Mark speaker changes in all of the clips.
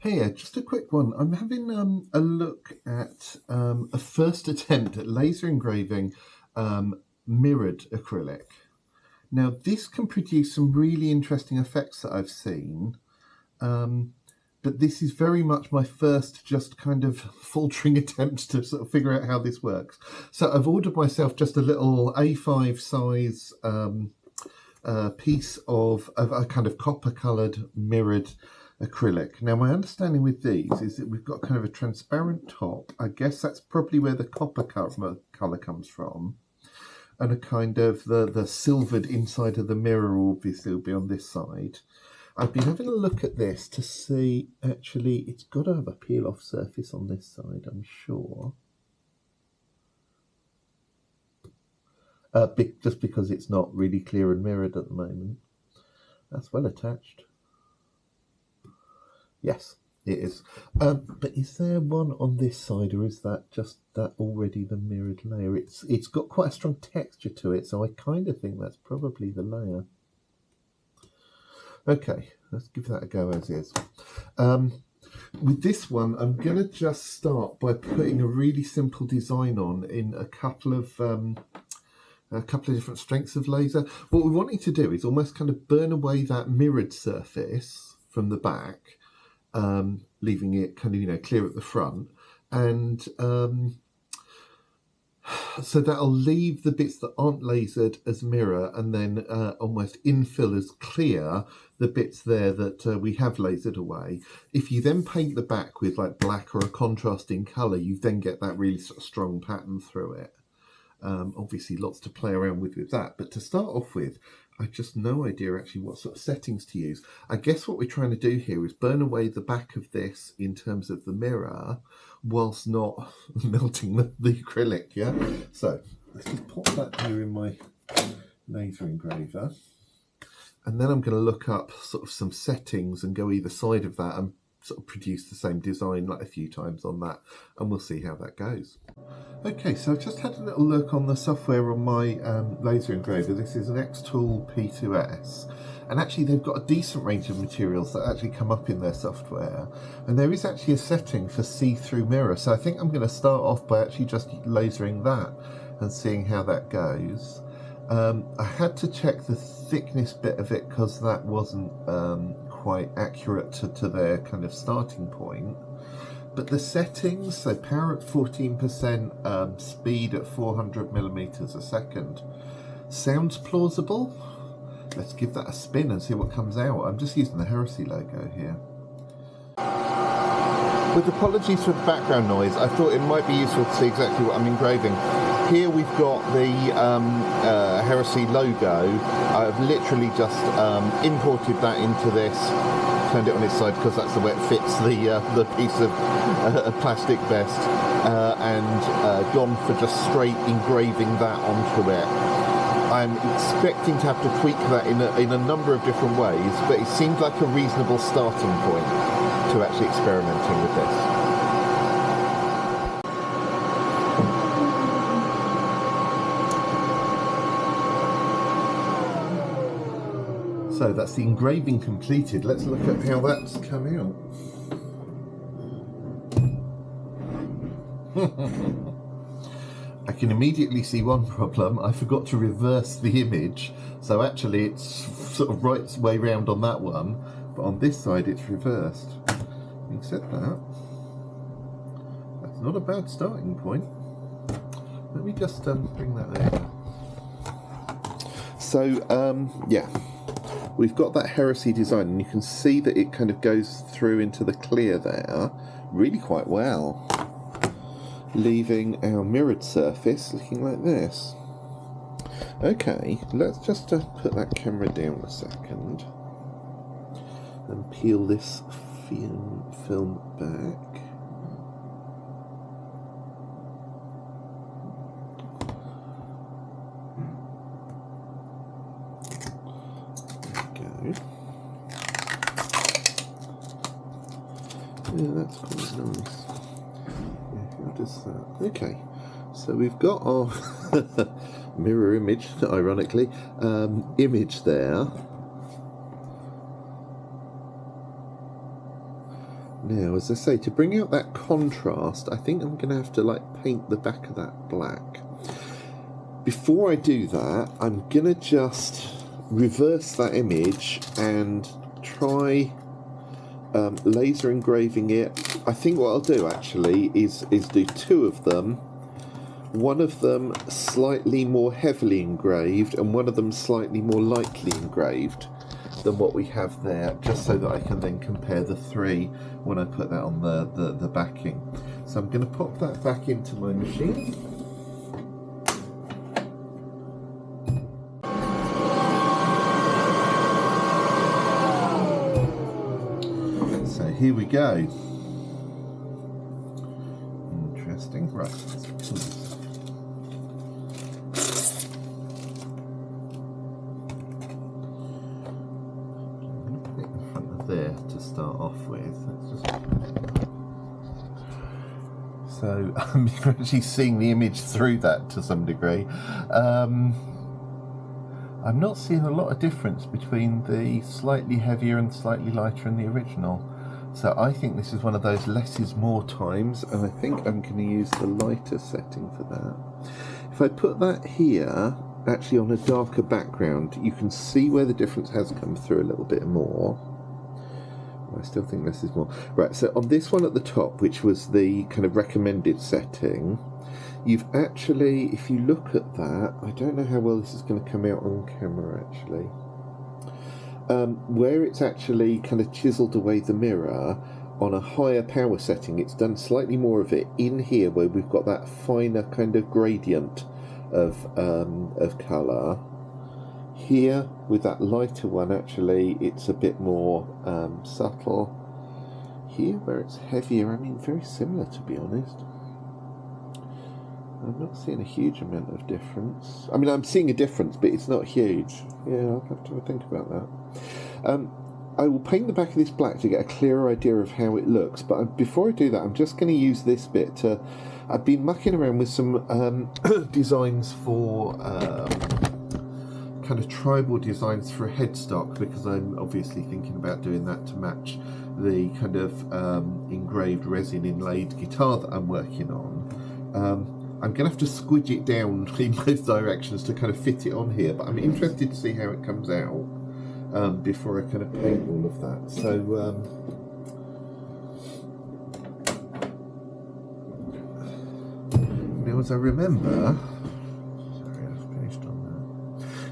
Speaker 1: Hey, just a quick one. I'm having a look at a first attempt at laser engraving mirrored acrylic. Now, this can produce some really interesting effects that I've seen, but this is very much my first just kind of faltering attempt to sort of figure out how this works. So I've ordered myself just a little A5 size piece of a kind of copper-coloured mirrored acrylic. Now, my understanding with these is that we've got kind of a transparent top. I guess that's probably where the copper colour comes from. And a kind of the silvered inside of the mirror obviously will be on this side. I've been having a look at this to see, actually, it's got to have a peel-off surface on this side, I'm sure. Just because it's not really clear and mirrored at the moment. That's well attached. Yes, it is. But is there one on this side, or is that just that already the mirrored layer? It's got quite a strong texture to it, so I kind of think that's probably the layer. Okay, let's give that a go as is. With this one, I'm going to just start by putting a really simple design on in a couple of different strengths of laser. What we're wanting to do is almost kind of burn away that mirrored surface from the back, leaving it kind of, clear at the front. And so that'll leave the bits that aren't lasered as mirror, and then almost infill as clear the bits there that we have lasered away. If you then paint the back with like black or a contrasting colour, you then get that really sort of strong pattern through it. Obviously lots to play around with that, but to start off with, I've just no idea actually what sort of settings to use. I guess what we're trying to do here is burn away the back of this in terms of the mirror whilst not melting the acrylic, yeah? So let's just pop that here in my laser engraver, and then I'm going to look up sort of some settings and go either side of that and sort of produce the same design like a few times on that, and we'll see how that goes. Okay, so I've just had a little look on the software on my laser engraver. This is an Xtool P2S, and actually they've got a decent range of materials that actually come up in their software, and there is actually a setting for see-through mirror, so I think I'm going to start off by actually just lasering that and seeing how that goes. I had to check the thickness bit of it because that wasn't quite accurate to their kind of starting point. But the settings, so power at 14%, speed at 400 millimeters a second, sounds plausible. Let's give that a spin and see what comes out. I'm just using the Heresy logo here. With apologies for the background noise, I thought it might be useful to see exactly what I'm engraving. Here we've got the Heresy logo. I've literally just imported that into this, turned it on its side because that's the way it fits the piece of plastic best, and gone for just straight engraving that onto it. I'm expecting to have to tweak that in a number of different ways, but it seemed like a reasonable starting point to actually experimenting with this. So that's the engraving completed. Let's look at how that's come out. I can immediately see one problem. I forgot to reverse the image. So actually it's sort of right way round on that one, but on this side it's reversed. Having said that, that's not a bad starting point. Let me just bring that over. So yeah. We've got that Heresy design, and you can see that it kind of goes through into the clear there really quite well, leaving our mirrored surface looking like this. Okay, let's just put that camera down a second and peel this film back. Yeah, that's quite nice. Yeah, how does that? Okay, so we've got our mirror image, ironically, image there. Now, as I say, to bring out that contrast, I think I'm going to have to like paint the back of that black. Before I do that, I'm going to just reverse that image and try laser engraving it. I think what I'll do actually is do two of them. One of them slightly more heavily engraved and one of them slightly more lightly engraved than what we have there, just so that I can then compare the three when I put that on the backing. So I'm going to pop that back into my machine. So here we go. Interesting. Right. There to start off with. So I'm actually seeing the image through that to some degree. I'm not seeing a lot of difference between the slightly heavier and slightly lighter in the original. So I think this is one of those less is more times, and I think I'm going to use the lighter setting for that. If I put that here, actually on a darker background, you can see where the difference has come through a little bit more. I still think less is more. Right, so on this one at the top, which was the kind of recommended setting, you've actually, if you look at that, I don't know how well this is going to come out on camera actually, where it's actually kind of chiseled away the mirror on a higher power setting, it's done slightly more of it in here where we've got that finer kind of gradient of colour. Here, with that lighter one, actually, it's a bit more subtle. Here, where it's heavier, I mean, very similar, to be honest. I'm not seeing a huge amount of difference. I mean, I'm seeing a difference, but it's not huge. Yeah, I'll have to think about that. I will paint the back of this black to get a clearer idea of how it looks, but before I do that, I'm just going to use this bit to... I've been mucking around with some designs for... kind of tribal designs for a headstock, because I'm obviously thinking about doing that to match the kind of engraved resin inlaid guitar that I'm working on. I'm going to have to squidge it down in both directions to kind of fit it on here, but I'm interested to see how it comes out before I kind of paint all of that. So now, as I remember,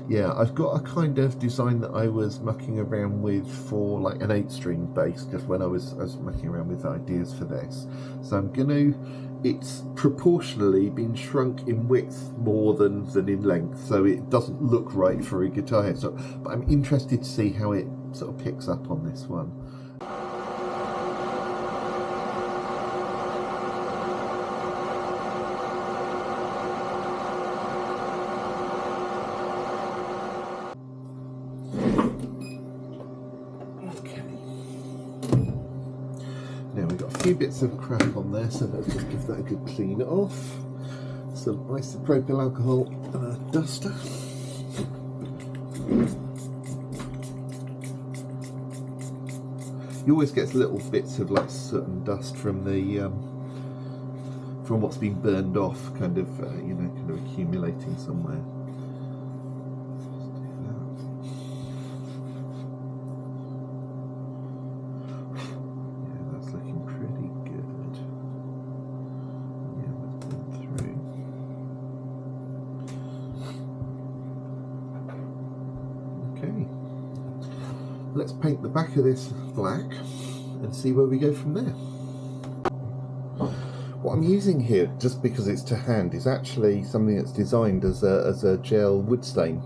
Speaker 1: yeah, I've got a kind of design that I was mucking around with for like an 8-string bass, just when I was mucking around with ideas for this. So I'm going to, it's proportionally been shrunk in width more than in length, so it doesn't look right for a guitar headstock. But I'm interested to see how it sort of picks up on this one. Few bits of crap on there, so let's just give that a good clean off. Some isopropyl alcohol and a duster. You always get little bits of like soot and dust from the from what's been burned off, kind of kind of accumulating somewhere. Let's paint the back of this black and see where we go from there. What I'm using here, just because it's to hand, is actually something that's designed as a gel wood stain,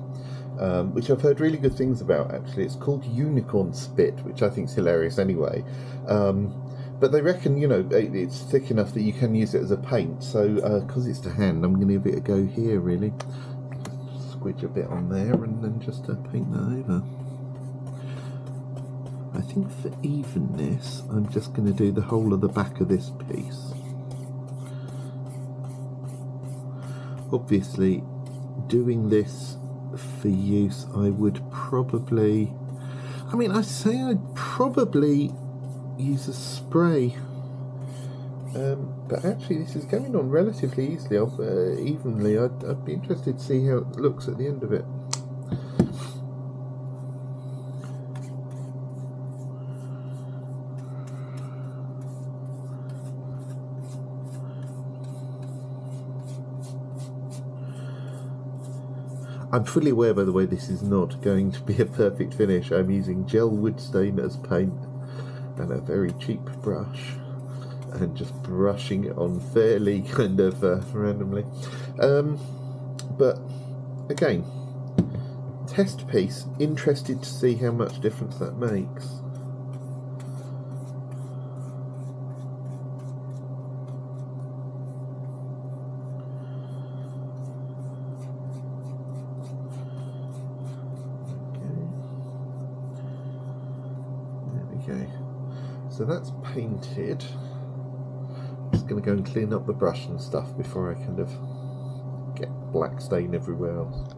Speaker 1: which I've heard really good things about actually. It's called Unicorn Spit, which I think is hilarious anyway. But they reckon, it's thick enough that you can use it as a paint. So because it's to hand, I'm going to give it a go here really. Squidge a bit on there and then just paint that over. I think for evenness, I'm just going to do the whole of the back of this piece. Obviously, doing this for use, I would probably... I mean, I say I'd probably use a spray. But actually this is going on relatively easily, evenly. I'd be interested to see how it looks at the end of it. I'm fully aware, by the way, this is not going to be a perfect finish. I'm using gel wood stain as paint and a very cheap brush, and just brushing it on fairly kind of randomly. But again, test piece, interested to see how much difference that makes. So that's painted. I'm just going to go and clean up the brush and stuff before I kind of get black stain everywhere else.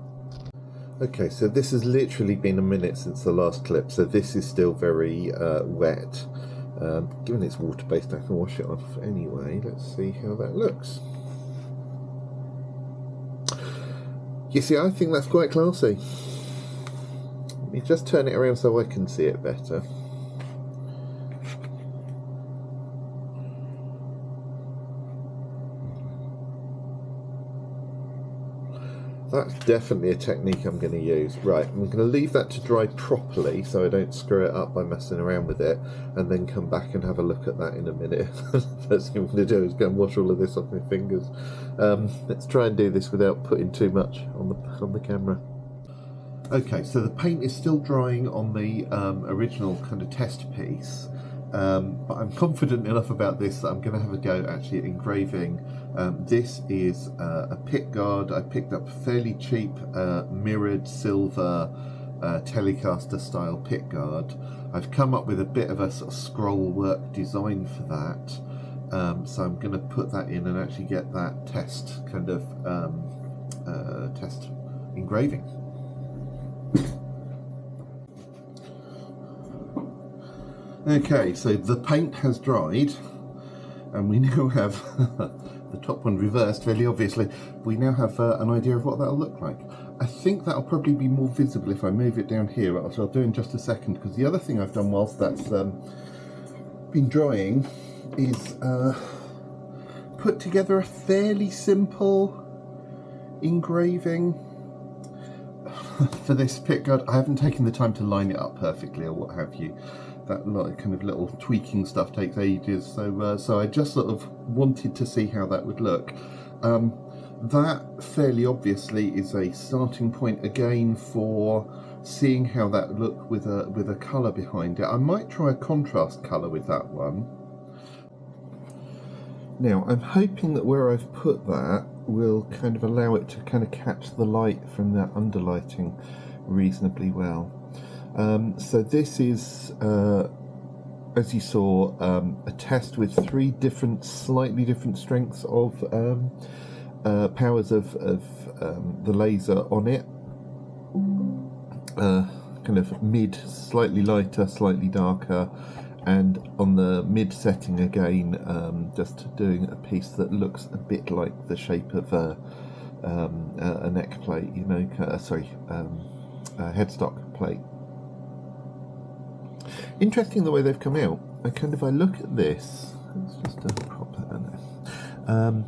Speaker 1: Okay, so this has literally been a minute since the last clip, so this is still very wet. Given it's water-based, I can wash it off anyway. Let's see how that looks. You see, I think that's quite classy. Let me just turn it around so I can see it better. That's definitely a technique I'm going to use. Right, I'm going to leave that to dry properly so I don't screw it up by messing around with it, and then come back and have a look at that in a minute. First thing I'm going to do is go and wash all of this off my fingers. Let's try and do this without putting too much on the camera. Okay, so the paint is still drying on the original kind of test piece. But I'm confident enough about this that I'm going to have a go actually at engraving. This is a pickguard I picked up fairly cheap, mirrored silver Telecaster style pickguard. I've come up with a bit of a sort of scroll work design for that, so I'm going to put that in and actually get that test kind of test engraving. Okay, so the paint has dried, and we now have the top one reversed, fairly obviously. We now have an idea of what that'll look like. I think that'll probably be more visible if I move it down here, which I'll do in just a second, because the other thing I've done whilst that's been drying is put together a fairly simple engraving for this pickguard. I haven't taken the time to line it up perfectly or what have you. That kind of little tweaking stuff takes ages, so I just sort of wanted to see how that would look. That fairly obviously is a starting point again for seeing how that would look with a colour behind it. I might try a contrast colour with that one. Now I'm hoping that where I've put that will kind of allow it to kind of catch the light from that underlighting reasonably well. So this is, as you saw, a test with three slightly different strengths of powers of the laser on it. Kind of mid, slightly lighter, slightly darker, and on the mid setting again, just doing a piece that looks a bit like the shape of a neck plate, you know, a headstock plate. Interesting the way they've come out. I look at this, let's just prop that in there.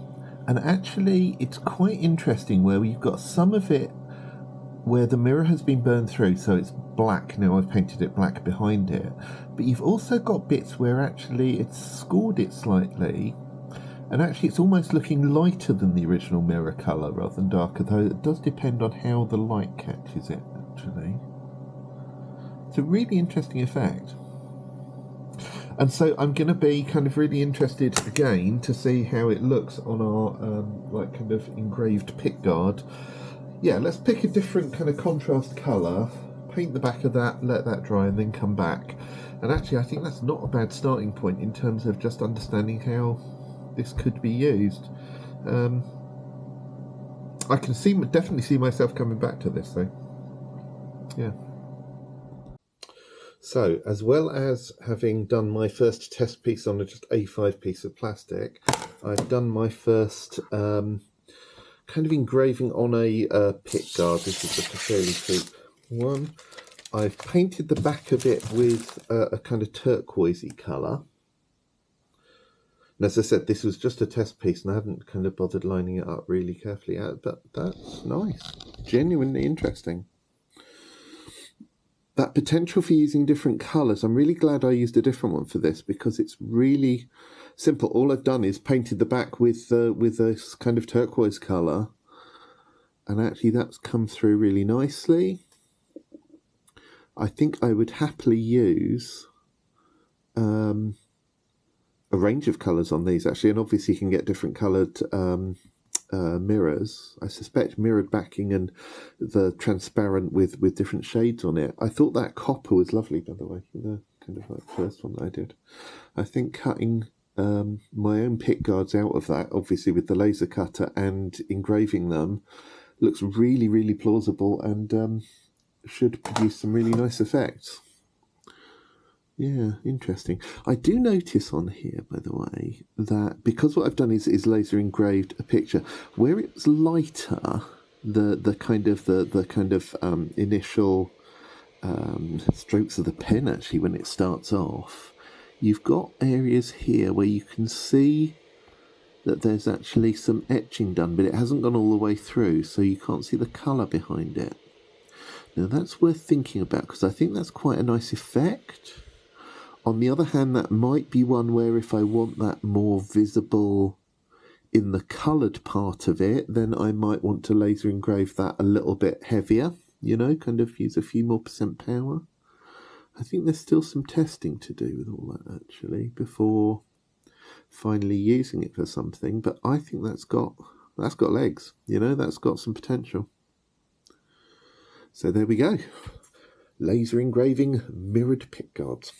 Speaker 1: And actually it's quite interesting where you've got some of it where the mirror has been burned through, so it's black. Now I've painted it black behind it, but you've also got bits where actually it's scored it slightly, and actually it's almost looking lighter than the original mirror colour rather than darker, though it does depend on how the light catches it actually. It's a really interesting effect. And so I'm going to be kind of really interested again to see how it looks on our kind of engraved pickguard. Yeah, let's pick a different kind of contrast colour, paint the back of that, let that dry, and then come back. And actually I think that's not a bad starting point in terms of just understanding how this could be used. I can definitely see myself coming back to this though. Yeah. So, as well as having done my first test piece on a just A5 piece of plastic, I've done my first kind of engraving on a pickguard. This is just a fairly cheap one. I've painted the back of it with a kind of turquoisey colour. And as I said, this was just a test piece, and I haven't kind of bothered lining it up really carefully out, but that's nice. Genuinely interesting. That potential for using different colours, I'm really glad I used a different one for this because it's really simple. All I've done is painted the back with this kind of turquoise colour, and actually that's come through really nicely. I think I would happily use a range of colours on these actually, and obviously you can get different coloured mirrors. I suspect mirrored backing and the transparent with different shades on it. I thought that copper was lovely, by the way, the kind of like first one that I did. I think cutting my own pickguards out of that, obviously with the laser cutter, and engraving them looks really, really plausible and should produce some really nice effects. Yeah, interesting. I do notice on here, by the way, that because what I've done is laser engraved a picture where it's lighter, the kind of initial strokes of the pen actually when it starts off, you've got areas here where you can see that there's actually some etching done, but it hasn't gone all the way through, so you can't see the colour behind it. Now that's worth thinking about because I think that's quite a nice effect. On the other hand, that might be one where if I want that more visible in the coloured part of it, then I might want to laser engrave that a little bit heavier, you know, kind of use a few more % power. I think there's still some testing to do with all that, actually, before finally using it for something. But I think that's got legs, you know, that's got some potential. So there we go. Laser engraving mirrored pickguards.